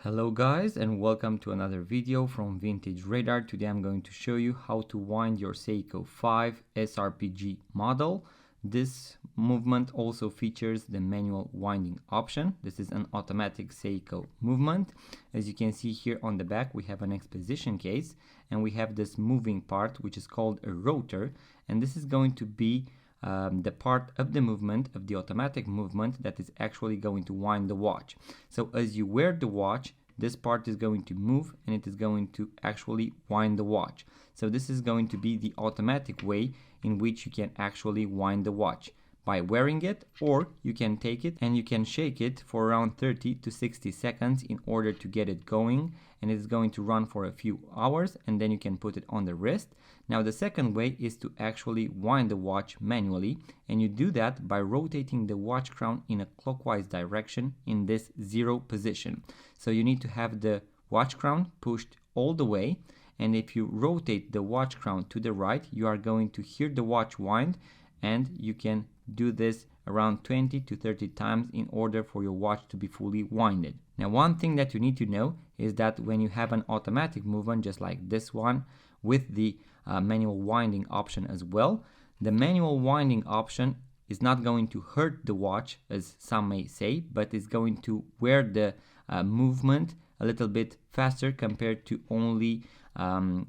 Hello guys, and welcome to another video from Vintage Radar. Today I'm going to show you how to wind your Seiko 5 SRPG model. This movement also features the manual winding option. This is an automatic Seiko movement. As you can see here on the back, we have an exposition case and we have this moving part which is called a rotor, and this is going to be the part of the movement, of the automatic movement, that is actually going to wind the watch. So as you wear the watch, this part is going to move and it is going to actually wind the watch. So this is going to be the automatic way in which you can actually wind the watch by wearing it, or you can take it and you can shake it for around 30 to 60 seconds in order to get it going, and it's going to run for a few hours and then you can put it on the wrist. Now the second way is to actually wind the watch manually, and you do that by rotating the watch crown in a clockwise direction in this 0 position. So you need to have the watch crown pushed all the way, and if you rotate the watch crown to the right, you are going to hear the watch wind, and you can do this around 20 to 30 times in order for your watch to be fully winded. Now one thing that you need to know is that when you have an automatic movement just like this one with the manual winding option as well, the manual winding option is not going to hurt the watch, as some may say, but is going to wear the movement a little bit faster compared to only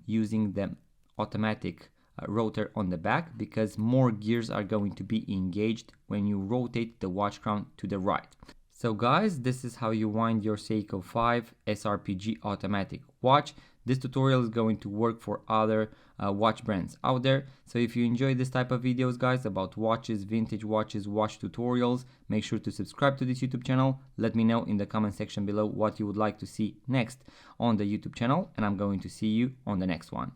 using the automatic rotor on the back, because more gears are going to be engaged when you rotate the watch crown to the right. So guys, this is how you wind your Seiko 5 SRPG Automatic Watch. This tutorial is going to work for other watch brands out there. So if you enjoy this type of videos guys about watches, vintage watches, watch tutorials, make sure to subscribe to this YouTube channel. Let me know in the comment section below what you would like to see next on the YouTube channel, and I'm going to see you on the next one.